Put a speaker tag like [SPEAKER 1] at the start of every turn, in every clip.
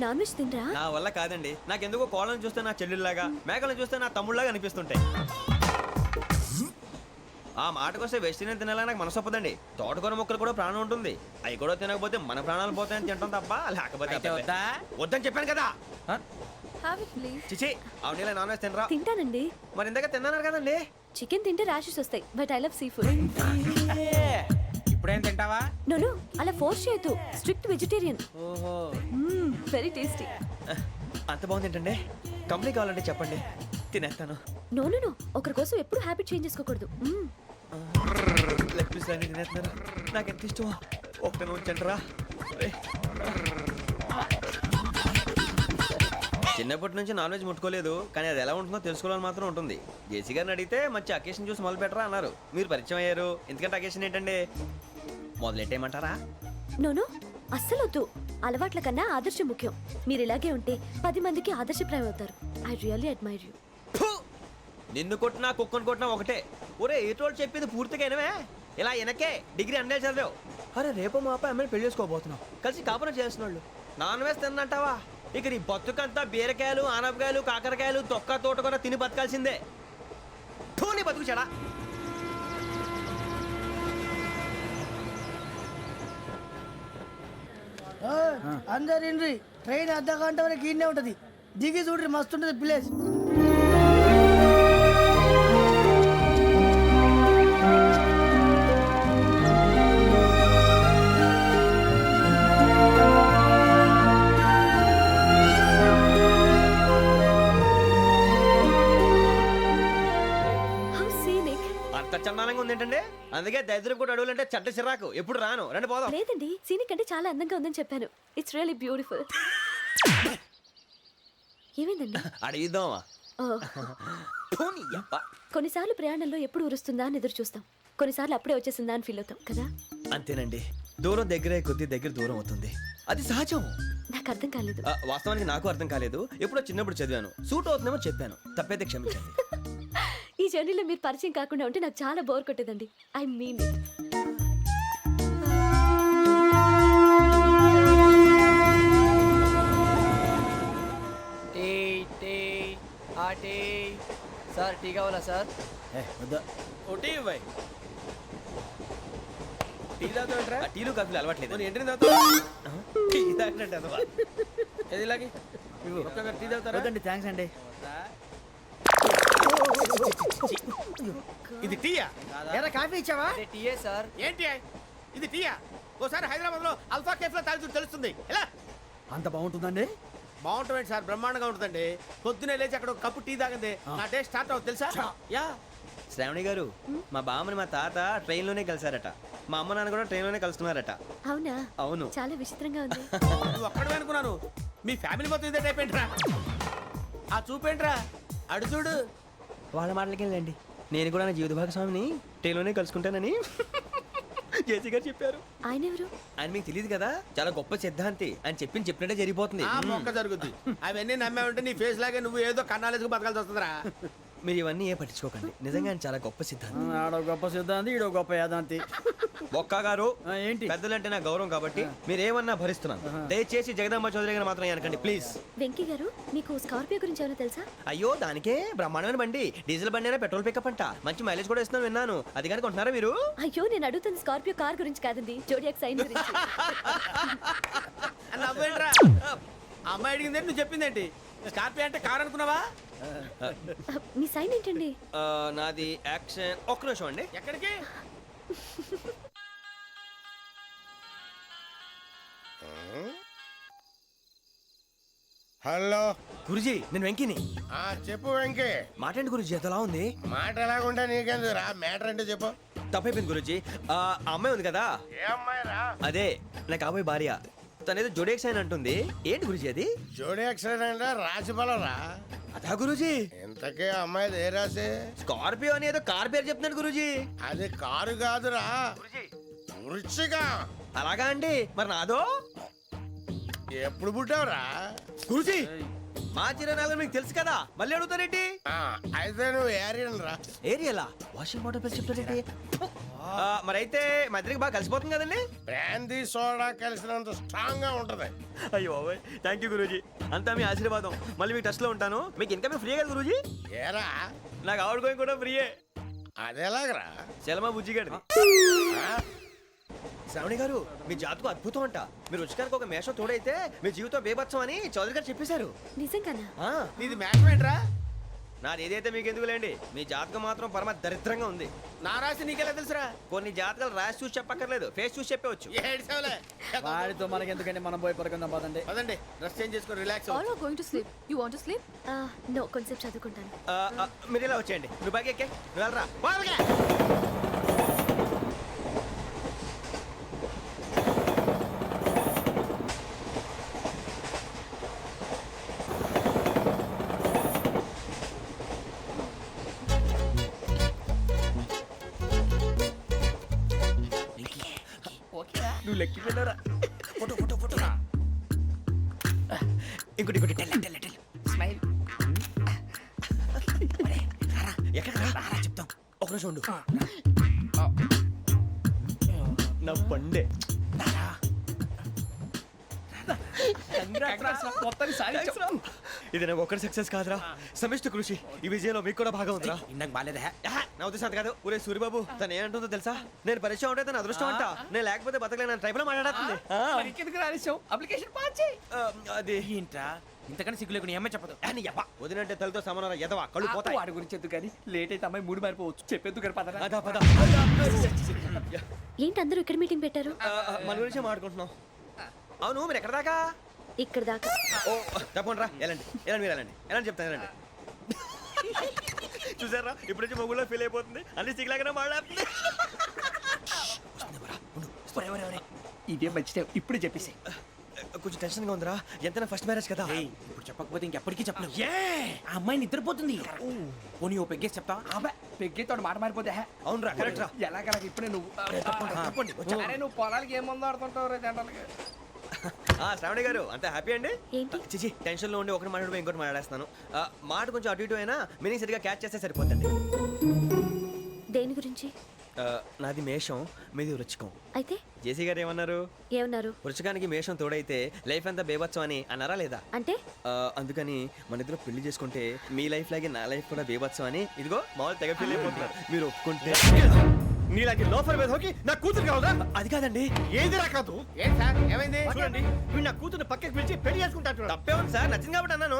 [SPEAKER 1] Non veg తినరా?
[SPEAKER 2] నా వల్ల కాదండి. నాకెందుకో కోళ్ళని చూస్తే నా చెల్లెళ్ళలాగా, మేకలను చూస్తే నా తమ్ముళ్ళలాగా అనిపిస్తుంటాయి. ఆ మాటకొస్తే వెజిటేరియన్ తినాలని నాకు మనసు ఒప్పదండి. తోటకూర మొక్కలు కూడా ప్రాణం ఉంటుంది. అవి కూడా తినకపోతే మన ప్రాణాలు పోతాయని తింటాం తప్ప లేకపోతే వద్దని చెప్పాను కదా.
[SPEAKER 1] Have it please.
[SPEAKER 2] చిచి అవునీ నాన్ వెజ్ తినరా?
[SPEAKER 1] తింటానండి.
[SPEAKER 2] మరి ఇందాక తిన్నాను కదండి.
[SPEAKER 1] చికెన్ తింటే ర్యాషెస్ వస్తాయి, but I love sea food.
[SPEAKER 3] ఇప్పుడేం తింటావా?
[SPEAKER 1] నో అలా ఫోర్స్ చేయొద్దు. Strict vegetarian.
[SPEAKER 3] ఓహో,
[SPEAKER 1] వెరీ టేస్టీ.
[SPEAKER 2] అంత బాగుంది ఏంటండి? కంపెనీ కావాలంటే చెప్పండి, తినేస్తాను.
[SPEAKER 1] నో ఒకరి కోసం ఎప్పుడు హ్యాబిట్ చేంజ్ చేసుకోకూడదు.
[SPEAKER 2] లెగ్ పీస్ అన్ని తినేస్తున్నారు. నాకు ఎంత ఇష్టం. ఒకటే ఉంచండిరా. చిన్నప్పటి నుంచి నాన్ వెజ్ ముట్టుకోలేదు, కానీ అది ఎలా ఉంటుందో తెలుసుకోవాలని మాత్రం ఉంటుంది. జేసీ గారిని అడిగితే మంచి అకేషన్ చూసి మొదలు పెట్టరా అన్నారు. మీరు పరిచయం అయ్యారు, ఎందుకంటే అకేషన్ ఏంటండి? మొదలెట్టేయమంటారా?
[SPEAKER 1] నో అస్సలు వద్దు. అలవాట్ల కన్నా ఆదర్శం ముఖ్యం. మీరు ఇలాగే ఉంటే 10 మందికి ఆదర్శప్రాయం అవుతారు. I really admire you.
[SPEAKER 2] నిన్ను కొట్టినా కుక్కను కొట్టినా ఒకటే. ఒరే ఏటోళ్ళు చెప్పింది పూర్తిగా వినవే. ఇలా వెనకే డిగ్రీ అన్నే చదివావు. అరే రేపు మా అబ్బాయి అమ్మని పెళ్లి చేసుకోబోతున్నావు, కలిసి కాపురం చేసిన వాళ్ళు నాన్ వెజ్ తిన్నంటావా? ఇక నీ బతుకంతా బీరకాయలు, ఆనపకాయలు, కాకరకాయలు, తొక్క తోట కూడా తిని బతకాల్సిందే. నీ బతుకు చెడా.
[SPEAKER 4] అందరు ఇండ్రి, ట్రైన్ అర్ధ గంట వరకు ఇన్నే ఉంటది. దిగి చూడ్రి, మస్తు ఉంటది ప్లేస్.
[SPEAKER 2] చందానంగా ఉంది ఏంటంటే, అందుకే దరిద్రం కూడా అడవులంటే చెడ్డ చిరాకు. ఎప్పుడు రాను, రండి పోదాం.
[SPEAKER 1] లేదండి, సీనిక్ అంటే చాలా అందంగా ఉందని చెప్పాను. It's really beautiful. ఏమైందండి?
[SPEAKER 2] అడిగిద్దామా?
[SPEAKER 1] కొన్నిసార్లు ప్రయాణంలో ఎప్పుడు ఉరుస్తుందా అని ఎదురు చూస్తాం, కొన్నిసార్లు అప్పుడే వచ్చేసిందా అని ఫీల్ అవుతాం కదా.
[SPEAKER 2] అంతేనండి, దూరం దగ్గరే కొద్ది దగ్గర దూరం అవుతుంది. అది సహజం.
[SPEAKER 1] నాకు అర్థం కాలేదు.
[SPEAKER 2] వాస్తవానికి నాకు అర్థం కాలేదు. ఎప్పుడో చిన్నప్పుడు చదివాను, సూట్ అవుతుందేమో చెప్పాను, తప్పైతే క్షమించండి.
[SPEAKER 1] ఈ జర్నీలో మీరు పరిచయం కాకుండా ఉంటే నాకు చాలా బోర్ కొట్టేదండి. I mean it.
[SPEAKER 5] Sir tea కావాలా సార్?
[SPEAKER 2] టీ ఇవ్వాయి. టీ తాగుతాంట్రా? టీలు కాఫీలు అలవాట్లేదు. ఎంట్రీ టీ తాగినట్టు అదవా. ఏది ఇలాగే టీ తాగుతారా?
[SPEAKER 4] థ్యాంక్స్ అండి.
[SPEAKER 3] ఇది టీయా?
[SPEAKER 4] ఎరా కాఫీ ఇచ్చావా?
[SPEAKER 5] టీయే సార్.
[SPEAKER 3] ఏంటి ఇది టీయా? ఓసారి హైదరాబాద్ లో అల్ఫా కేఫ్ లో తాగుతూ తెలుస్తుంది. ఎలా
[SPEAKER 4] అంత బాగుంటుందండి?
[SPEAKER 3] బాగుంటుంది సార్, బ్రహ్మాండంగా ఉంటుందండి. పొద్దునే లేచి అక్కడ ఒక కప్పు టీ తాగండి, నా డే స్టార్ట్ అవుతుంది తెలుసా? యా.
[SPEAKER 2] శ్రావణి గారు, మా బామ్మని మా తాత ట్రైన్ లోనే కలిసారట. మా అమ్మ నాన్న కూడా ట్రైన్ లోనే కలుస్తున్నారట.
[SPEAKER 1] అవునా?
[SPEAKER 2] అవును.
[SPEAKER 1] చాలా విచిత్రంగా ఉంది.
[SPEAKER 3] నువ్వు ఒక్కడే అనుకున్నాను, మీ ఫ్యామిలీ మొత్తం ఇదే టైప్ ఏంట్రా? ఆ చూపేంట్రా, అడు చూడు.
[SPEAKER 2] వాళ్ళ మాటలకి వెళ్ళండి. నేను కూడా నా జీవిత భాగస్వామిని ట్రైన్ లోనే కలుసుకుంటానని జేసీ గారు చెప్పారు.
[SPEAKER 1] ఆయన ఎవరు?
[SPEAKER 2] ఆయన మీకు తెలియదు కదా, చాలా గొప్ప సిద్ధాంతి అని చెప్పినట్టే జరిగిపోతుంది.
[SPEAKER 3] ఆ మొక్క జరుగుద్ది. అవన్నీ నమ్మే ఉంటే నీ ఫేస్ లాగే నువ్వు ఏదో కన్నాలేసుకు బతకాల్సి వస్తుందిరా.
[SPEAKER 2] మీరు ఇవన్నీ ఏ పట్టించుకోకండి, నిజంగా ఆయన చాలా గొప్ప సిద్ధాంతి.
[SPEAKER 4] ఆడో గొప్ప సిద్ధాంతి, ఈడో గొప్ప యాదాంతి.
[SPEAKER 2] ఒక్క గారు
[SPEAKER 4] ఏంటి?
[SPEAKER 2] పెద్దలంటే నా గౌరవం కాబట్టి మీరు ఏమన్నా భరిస్తున్నాను. దయచేసి జగదాంబ చౌదరి గారు మాత్రం అనకండి ప్లీజ్.
[SPEAKER 1] వెంకీ గారు, మీకు స్కార్పియో గురించి ఏమైనా తెలుసా?
[SPEAKER 2] అయ్యో దానికే బ్రహ్మాండమైన బండి, డీజిల్ బండి అయినా పెట్రోల్ పికప్ అంట, మంచి మైలేజ్ కూడా ఇస్తున్నాను విన్నాను. అది కానీ కొంటున్నారా మీరు?
[SPEAKER 1] అయ్యో నేను అడుగుతుంది స్కార్పియో కార్ గురించి కాదండి, జోడియాక్ సైన్ గురించి.
[SPEAKER 3] నవ్వేంట్రా? అమ్మాయి అడిగింది నువ్వు చెప్పిందేంటి? స్కార్పియో అంటే కార్ అనుకున్నావా?
[SPEAKER 1] మీ సైన్ ఏంటండి?
[SPEAKER 2] నాది యాక్షన్. ఒక్క నిమిషం అండి.
[SPEAKER 3] ఎక్కడికి?
[SPEAKER 6] హలో
[SPEAKER 2] గురుజీ, నేను వెంకిని.
[SPEAKER 6] చెప్పు వెంకీ.
[SPEAKER 2] మాటండి గురుజీ, ఎంతలా ఉంది?
[SPEAKER 6] మాట ఎలాగుంటా నీకెందుకు రా, మ్యాటర్ అంటే చెప్పు.
[SPEAKER 2] తప్పైపోయింది గురుజీ. ఆ అమ్మాయి ఉంది కదా,
[SPEAKER 6] ఏ అమ్మాయి రా?
[SPEAKER 2] అదే నా కాబోయే భార్య. తనేదో జోడేక్ సైన్ అంటుంది. ఏంటి గురుజీ అది?
[SPEAKER 6] జోడి యాక్సిడెంట్ రాసి రా.
[SPEAKER 2] అదా గురుజీ?
[SPEAKER 6] ఇంతకే అమ్మాయిది ఏ రాసి?
[SPEAKER 2] స్కార్పియో అని ఏదో కార్ పేరు చెప్తున్నాడు గురుజీ.
[SPEAKER 6] అది కారు కాదురా, వృచ్చిక.
[SPEAKER 2] అలాగా అండి, మరి నాదో?
[SPEAKER 6] ఎప్పుడు పుట్టావురా?
[SPEAKER 2] గురుజీ మా చిరనాలు మీకు తెలుసు కదా, మళ్ళీ అడుగుతారేంటి?
[SPEAKER 6] అయితే నువ్వు ఏరియన్ రా.
[SPEAKER 2] ఏరియలా? వాషింగ్ వాటర్ పేరు చెప్తారేంటి? మరైతే మా ఇద్దరికి బాగా కలిసిపోతుంది కదండి.
[SPEAKER 6] బ్రాందీ సోడా కలిసినంత స్ట్రాంగ్ గా ఉంటది.
[SPEAKER 2] అయ్యో థ్యాంక్ యూ గురూజీ, అంతా మీ ఆశీర్వాదం. మళ్ళీ మీకు టచ్లో ఉంటాను. మీకు ఇన్కమ్ ఫ్రీ కదా గురూజీ?
[SPEAKER 6] ఏరా
[SPEAKER 2] నాకు ఆవిడ గోయింగ్ కూడా ఫ్రీయే.
[SPEAKER 6] అదెలాగరా?
[SPEAKER 2] చలమా బుజ్జి గారిది. శ్రావణి గారు, మీ జాతకు అద్భుతం అంట. మీరు రుచికారికి ఒక మేషం తోడైతే మీ జీవితం బేబత్సం అని చౌదరి గారు చెప్పేశారు.
[SPEAKER 1] నిజంగానా?
[SPEAKER 2] ఆ,
[SPEAKER 3] నీది మ్యాచ్ ఏంట్రా?
[SPEAKER 2] నాది ఏదైతే మీకు ఎందుకులేండి, మీ జాతకం మాత్రం పరమ దరిద్రంగా ఉంది.
[SPEAKER 3] నా రాసి నీకెలా తెలుసురా?
[SPEAKER 2] కొన్ని జాతకాలు రాసి చూసి చెప్పక్కర్లేదు, ఫేస్ చూసి చెప్పవచ్చు.
[SPEAKER 3] ఏడ్చావులే.
[SPEAKER 5] వాడితో మనకి ఎందుకంటే మనం పోయి పడుకుందాం పదండి.
[SPEAKER 3] పదండి, డ్రెస్ చేంజ్ చేసుకొని relax
[SPEAKER 7] All are going to sleep. You want to sleep?
[SPEAKER 1] No, కొంచెం చదువుకుంటాను.
[SPEAKER 2] మీరు ఇలా వచ్చేయండి. నువ్వు బాగా ఎక్కే, నువ్వు వెళ్ళరా. బాగా. నువ్వు లెక్కి వెళ్ళరా. Photo photo photo. ఇంకోటి ఇంకోటి.
[SPEAKER 3] స్మైల్.
[SPEAKER 2] ఎక్కడ రా చెప్తాం. ఒక రోజు ఉండు. నా పండే. ఇది నాకు ఒక్కడి సక్సెస్ కాదురా, సమిష్టి కృషి. ఈ విజయంలో మీకు కూడా భాగం ఉందిరా.
[SPEAKER 3] ఇందాక బాలేదా?
[SPEAKER 2] నా ఉద్దేశం అంత కాదు. ఊరే సూర్యబాబు, తను ఏమంటుందో తెలుసా? నేను పరిచయం ఉంటే తన అదృష్టం అంట. నేను లేకపోతే బతకలేను ట్రైబ్ లో మాట్లాడుతుంది.
[SPEAKER 3] అప్లికేషన్ పాస్ చేయి.
[SPEAKER 2] అది
[SPEAKER 3] ఏంట్రా ఇంతకన్నా సిగ్గు లేకుండా ఏమై చెప్పదు.
[SPEAKER 2] వదినంటే తలతో సమానం ఎదవా, కళ్ళు పోతాయి.
[SPEAKER 5] వాడి గురించి ఎందుకు కానీ లేట్ అయితే అమ్మాయి మూడు మారిపోవచ్చు. చెప్పేందుకు కానీ పదరా.
[SPEAKER 2] అదా పద.
[SPEAKER 1] ఏంటి అందరూ ఇక్కడ మీటింగ్ పెట్టారు?
[SPEAKER 2] మన గురించి మాట్లాడుకుంటున్నాం. అవును, మీరు ఎక్కడ దాకా?
[SPEAKER 1] ఇక్కడ దాకా.
[SPEAKER 2] ఓ తప్పకుండా రా, వెళ్ళండి వెళ్ళండి, మీరు వెళ్ళండి వెళ్ళండి, చెప్తాను వెళ్ళండి. చూసారా, ఇప్పుడు నుంచి మొగుల్లో ఫీల్ అయిపోతుంది. అన్ని సిగ్లాగానే మాట్లాడుతుంది.
[SPEAKER 5] ఇదే మంచి టైం, ఇప్పుడు చెప్పేసి.
[SPEAKER 2] కొంచెం టెన్షన్గా ఉందిరా, ఎంతైనా ఫస్ట్ మ్యారేజ్ కదా.
[SPEAKER 3] ఇప్పుడు చెప్పకపోతే ఇంకెప్పటికీ చెప్పలేవు. ఆ అమ్మాయి నిద్రపోతుంది. పోనీ ఓ పెగ్గేసి చెప్తావా?
[SPEAKER 5] అబ్బా పెగ్గేతో మాట మారిపోతే
[SPEAKER 2] అవునరా, కరెక్ట్ రా.
[SPEAKER 5] ఎలాగలా ఇప్పుడే నువ్వు
[SPEAKER 2] తప్పండి.
[SPEAKER 5] అరే నువ్వు పొలాలకి ఏం మందు ఆడుతుంటావు రే జనరల్గా.
[SPEAKER 2] శ్రావణి గారు, అంతా హ్యాపీ అండి?
[SPEAKER 1] ఏంటి?
[SPEAKER 2] చిచి, టెన్షన్ లో ఉండి ఒకటి మాట్లాడిపోయి ఇంకోటి మాట్లాడేస్తాను. మాట కొంచెం అటు ఇటు అయినా మీనింగ్ సరిగా క్యాచ్ చేస్తే సరిపోతుంది.
[SPEAKER 1] దేని గురించి?
[SPEAKER 2] నాది మేషం, మీది వృచ్చికం.
[SPEAKER 1] అయితే
[SPEAKER 2] జేసీ గారు ఏమన్నారు?
[SPEAKER 1] ఏమన్నారు?
[SPEAKER 2] వృచ్చికానికి మేషం తోడైతే లైఫ్ అంతా బేబత్సం అని అన్నారా లేదా?
[SPEAKER 1] అంటే
[SPEAKER 2] అందుకని మన ఇద్దరు పెళ్లి చేసుకుంటే మీ లైఫ్ లాగే నా లైఫ్ కూడా బేబత్సం అని ఇదిగో మామూలు తెగ పెళ్లి అయిపోతున్నారు. మీరు ఒప్పుకుంటే
[SPEAKER 6] నీలాంటి లోఫర్ మీద హోకి నా కూతురు కావదా?
[SPEAKER 2] అది కాదండి.
[SPEAKER 6] ఏది రాకాదు?
[SPEAKER 3] ఏంటి సార్ ఏమైంది?
[SPEAKER 6] చూడండి, వీడు నా కూతురు పక్కకి పిలిచి పెళ్లి చేసుకుంటాడు.
[SPEAKER 2] తప్పే ఉంది సార్, నచ్చింది కాబట్టి అన్నాను.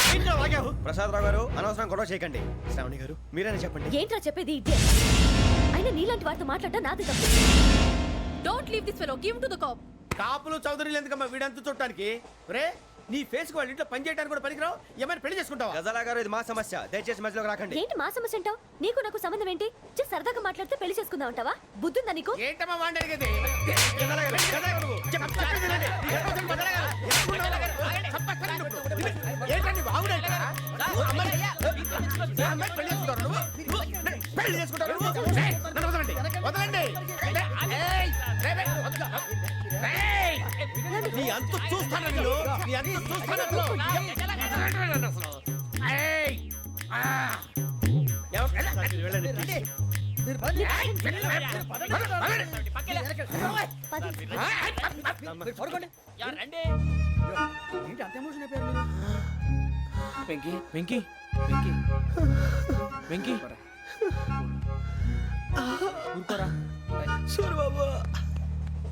[SPEAKER 2] ప్రసాద్ రావు గారు, అనవసరం గొడవ చేయకండి. శ్రావణి గారు, మీరైనా చెప్పండి.
[SPEAKER 1] ఏంట్రా చెప్పేది? ఇదే అయినా నీలాంటి వారితో మాట్లాడటం నాది తప్పు.
[SPEAKER 7] Don't leave this fellow. Give him to the cop.
[SPEAKER 3] కాపులు చౌదరులు ఎందుకమ్మా వీడంతా చూడటానికి? రే నీ ఫేస్ కు వాళ్ళ ఇంట్లో పని చేయడానికి కూడా పనికిరావు. ఏమైనా పెళ్లి చేసుకుంటావా?
[SPEAKER 2] గజాలా గారు, ఇది మా సమస్య, దయచేసి మధ్యలోకి రాకండి.
[SPEAKER 1] ఏంటి మా సమస్య అంటావు? నీకు నాకు సంబంధం ఏంటి? జస్ట్ సరదాగా మాట్లాడితే పెళ్లి చేసుకుందాం అంటావా? బుద్ధుందా నీకు?
[SPEAKER 3] ఏంటమ్మా వాడిని అడిగేది? ఏంటండి బాగుండేట? పెళ్లి చేసుకుంటారు. వదలండి. నీ అంత చూస్తాను నేను. నీ అంత చూస్తాను అసలు. ఏయ్! ఆ! వెళ్ళండి.
[SPEAKER 1] పది.
[SPEAKER 5] ఏంటి అంత ఎమోషన్ అయిపోయారు మీరు? వెంకీ వెంకీ వెంకీ వెంకీ ఊరుకోరా.
[SPEAKER 2] సూర్యబాబు